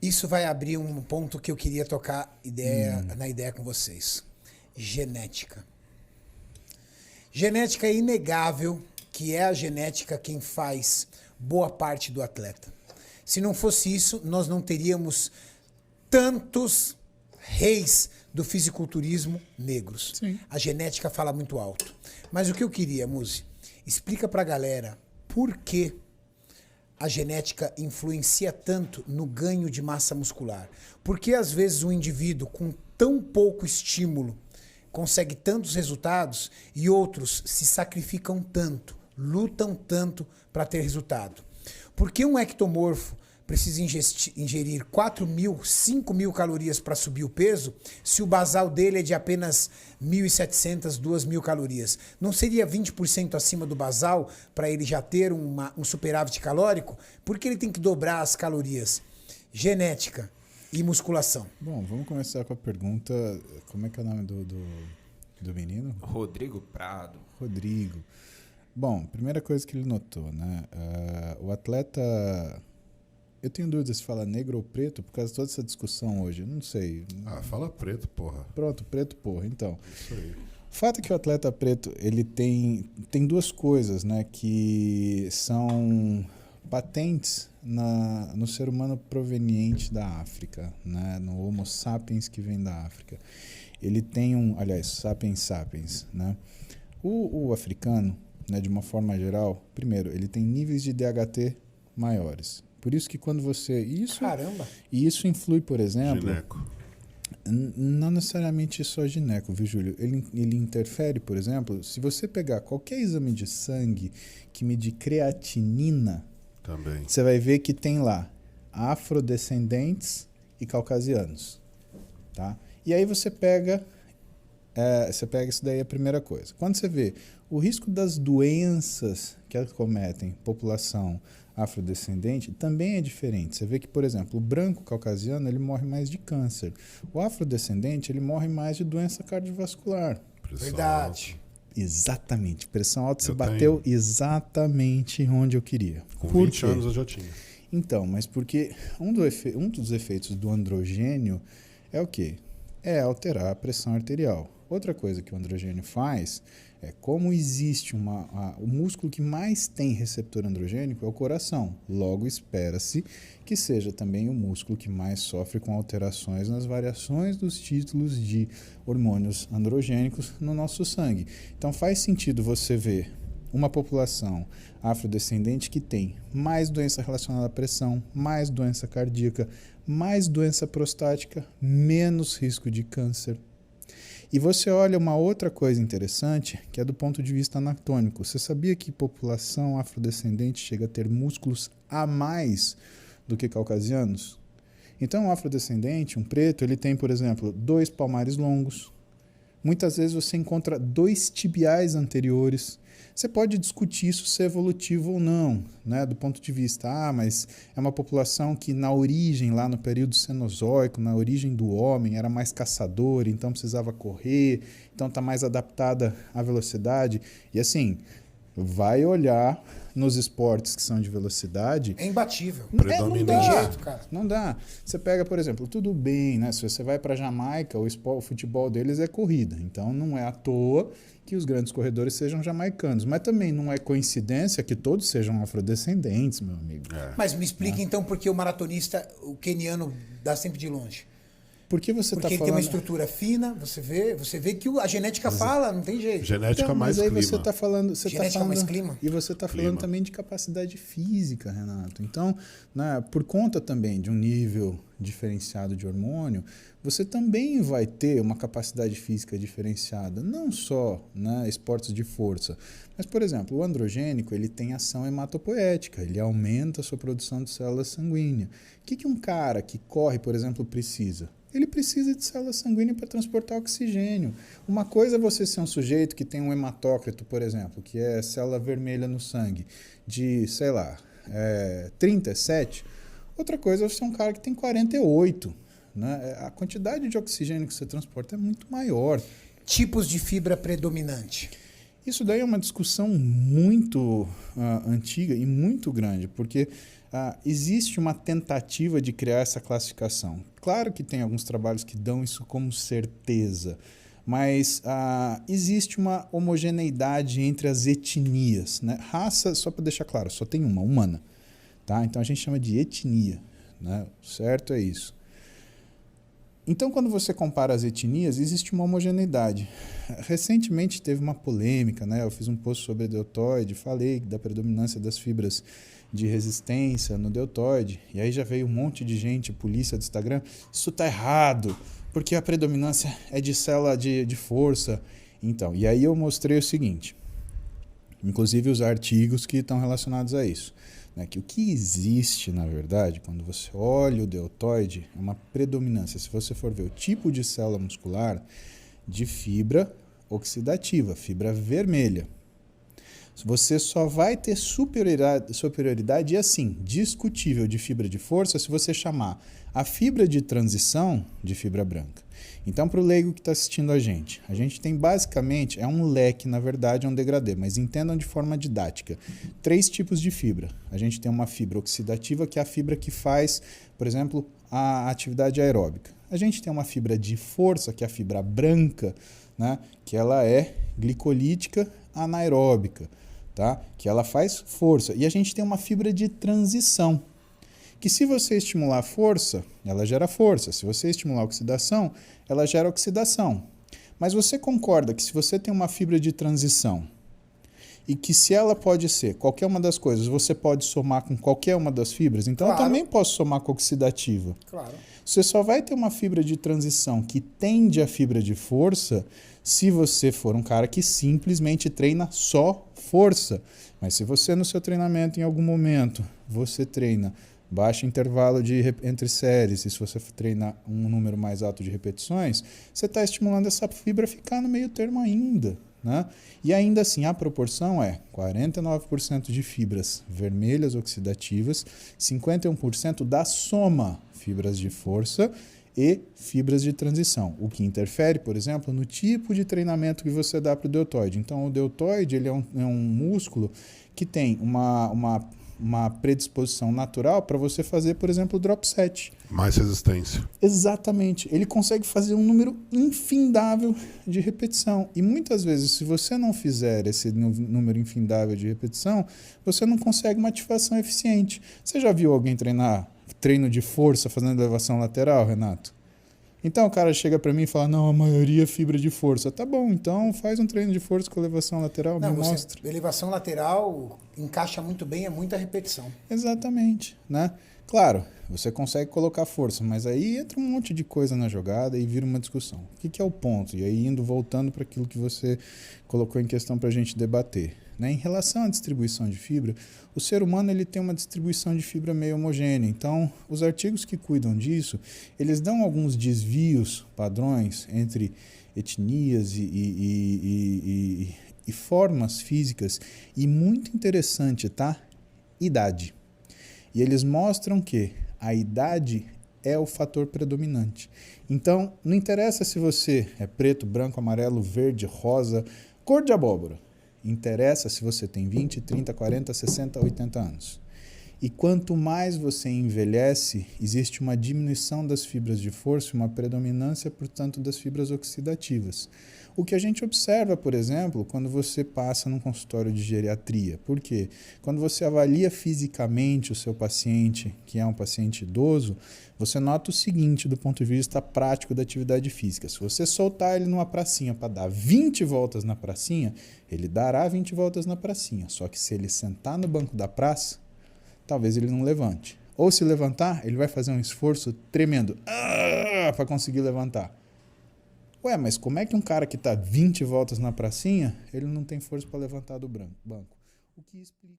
Isso vai abrir um ponto que eu queria tocar na ideia com vocês. Genética. Genética é inegável que é a genética quem faz boa parte do atleta. Se não fosse isso, nós não teríamos tantos reis do fisiculturismo negros. Sim. A genética fala muito alto. Mas o que eu queria, Muzi, explica pra galera por que a genética influencia tanto no ganho de massa muscular. Por que às vezes um indivíduo com tão pouco estímulo consegue tantos resultados e outros se sacrificam tanto, lutam tanto para ter resultado? Por que um ectomorfo precisa ingerir 4.000, 5.000 calorias para subir o peso, se o basal dele é de apenas 1.700, 2.000 calorias? Não seria 20% acima do basal para ele já ter um superávit calórico? Por que ele tem que dobrar as calorias? Genética e musculação. Bom, vamos começar com a pergunta. Como é que é o nome do menino? Rodrigo Prado. Rodrigo. Bom, primeira coisa que ele notou, né? O atleta... Eu tenho dúvidas se fala negro ou preto por causa de toda essa discussão hoje. Eu não sei. Fala preto, porra. Pronto, preto, porra. Então, Isso aí. o fato é que o atleta preto, ele tem duas coisas, né, que são patentes no ser humano proveniente da África, né, no Homo sapiens que vem da África. Ele tem sapiens sapiens, né? O africano, né, de uma forma geral, primeiro, ele tem níveis de DHT maiores. Por isso que quando você... Caramba! E isso influi, por exemplo... Gineco. Não necessariamente só gineco, viu, Júlio? Ele interfere, por exemplo, se você pegar qualquer exame de sangue que medir creatinina, Também. você vai ver que tem lá afrodescendentes e caucasianos, tá? E aí você pega isso daí, é a primeira coisa. Quando você vê o risco das doenças que acometem população afrodescendente, também é diferente. Você vê que, por exemplo, o branco caucasiano, ele morre mais de câncer. O afrodescendente, ele morre mais de doença cardiovascular. Pressão Verdade. Exatamente. Pressão alta, você Eu bateu exatamente onde eu queria. alta. Com Por 20 quê? anos eu já tinha. Então, mas porque um dos efeitos do androgênio é o quê? É alterar a pressão arterial. Outra coisa que o androgênio faz é, como existe o músculo que mais tem receptor androgênico é o coração. Logo, espera-se que seja também o músculo que mais sofre com alterações nas variações dos títulos de hormônios androgênicos no nosso sangue. Então, faz sentido você ver uma população afrodescendente que tem mais doença relacionada à pressão, mais doença cardíaca, mais doença prostática, menos risco de câncer. E você olha uma outra coisa interessante, que é do ponto de vista anatômico. Você sabia que população afrodescendente chega a ter músculos a mais do que caucasianos? Então, um afrodescendente, um preto, ele tem, por exemplo, 2 palmares longos. Muitas vezes você encontra 2 tibiais anteriores. Você pode discutir isso se é evolutivo ou não, né? Do ponto de vista, mas é uma população que na origem, lá no período cenozoico, na origem do homem, era mais caçador, então precisava correr, então está mais adaptada à velocidade. E assim, vai olhar nos esportes que são de velocidade... É imbatível. Predominante. Não tem jeito, cara. Não dá. Você pega, por exemplo, tudo bem, né? Se você vai para a Jamaica, o futebol deles é corrida. Então, não é à toa que os grandes corredores sejam jamaicanos. Mas também não é coincidência que todos sejam afrodescendentes, meu amigo. Mas me explica então por que o maratonista, o queniano, dá sempre de longe. Porque você Porque está ele falando... tem uma estrutura fina, você vê que a genética fala, não tem jeito. Genética Então, mais mas aí clima. você está falando... Genética mais clima? E você está falando Clima. também de capacidade física, Renato. Então, né, por conta também de um nível diferenciado de hormônio, você também vai ter uma capacidade física diferenciada. Não só, né, esportes de força. Mas, por exemplo, o androgênico ele tem ação hematopoética. Ele aumenta a sua produção de células sanguíneas. O que um cara que corre, por exemplo, precisa? Ele precisa de célula sanguínea para transportar oxigênio. Uma coisa é você ser um sujeito que tem um hematócrito, por exemplo, que é célula vermelha no sangue, de, 37. Outra coisa é você ser um cara que tem 48. Né? A quantidade de oxigênio que você transporta é muito maior. Tipos de fibra predominante. Isso daí é uma discussão muito antiga e muito grande, porque existe uma tentativa de criar essa classificação. Claro que tem alguns trabalhos que dão isso como certeza, mas existe uma homogeneidade entre as etnias, né? Raça, só para deixar claro, só tem uma, humana. Tá? Então a gente chama de etnia. Né? Certo é isso. Então, quando você compara as etnias, existe uma homogeneidade. Recentemente teve uma polêmica, né? Eu fiz um post sobre a deltoide, falei da predominância das fibras de resistência no deltoide, e aí já veio um monte de gente, polícia do Instagram, isso está errado, porque a predominância é de célula de força. Então, e aí eu mostrei o seguinte, inclusive os artigos que estão relacionados a isso. Que o que existe, na verdade, quando você olha o deltoide, é uma predominância. Se você for ver o tipo de célula muscular, de fibra oxidativa, fibra vermelha. Você só vai ter superioridade, e assim, discutível de fibra de força, se você chamar a fibra de transição de fibra branca. Então, para o leigo que está assistindo a gente tem basicamente, é um leque, na verdade, é um degradê, mas entendam de forma didática. 3 tipos de fibra. A gente tem uma fibra oxidativa, que é a fibra que faz, por exemplo, a atividade aeróbica. A gente tem uma fibra de força, que é a fibra branca, né, que ela é glicolítica anaeróbica, tá? Que ela faz força. E a gente tem uma fibra de transição, que se você estimular a força, ela gera força. Se você estimular a oxidação, ela gera oxidação. Mas você concorda que se você tem uma fibra de transição e que se ela pode ser qualquer uma das coisas, você pode somar com qualquer uma das fibras, então Claro. eu também posso somar com a oxidativa. Claro. Você só vai ter uma fibra de transição que tende à fibra de força se você for um cara que simplesmente treina só força. Mas se você no seu treinamento, em algum momento, você treina baixo intervalo entre séries, e se você treinar um número mais alto de repetições, você está estimulando essa fibra a ficar no meio termo ainda. Né? E ainda assim, a proporção é 49% de fibras vermelhas oxidativas, 51% da soma fibras de força e fibras de transição, o que interfere, por exemplo, no tipo de treinamento que você dá para o deltoide. Então, o deltoide ele é um músculo que tem uma predisposição natural para você fazer, por exemplo, o drop set. Mais resistência. Exatamente. Ele consegue fazer um número infindável de repetição. E muitas vezes, se você não fizer esse número infindável de repetição, você não consegue uma ativação eficiente. Você já viu alguém treinar treino de força fazendo elevação lateral, Renato? Então o cara chega para mim e fala, não, a maioria é fibra de força. Tá bom, então faz um treino de força com elevação lateral, me mostra. Elevação lateral encaixa muito bem, é muita repetição. Exatamente, né? Claro, você consegue colocar força, mas aí entra um monte de coisa na jogada e vira uma discussão. O que é o ponto? E aí voltando para aquilo que você colocou em questão para a gente debater. Né? Em relação à distribuição de fibra, o ser humano ele tem uma distribuição de fibra meio homogênea. Então, os artigos que cuidam disso, eles dão alguns desvios, padrões entre etnias e formas físicas. E muito interessante, tá? Idade. E eles mostram que a idade é o fator predominante. Então, não interessa se você é preto, branco, amarelo, verde, rosa, cor de abóbora. Interessa se você tem 20, 30, 40, 60, 80 anos. E quanto mais você envelhece, existe uma diminuição das fibras de força e uma predominância, portanto, das fibras oxidativas. O que a gente observa, por exemplo, quando você passa num consultório de geriatria. Por quê? Quando você avalia fisicamente o seu paciente, que é um paciente idoso, você nota o seguinte do ponto de vista prático da atividade física. Se você soltar ele numa pracinha para dar 20 voltas na pracinha, ele dará 20 voltas na pracinha. Só que se ele sentar no banco da praça, talvez ele não levante. Ou se levantar, ele vai fazer um esforço tremendo para conseguir levantar. Ué, mas como é que um cara que está 20 voltas na pracinha, ele não tem força para levantar do banco? O que explica...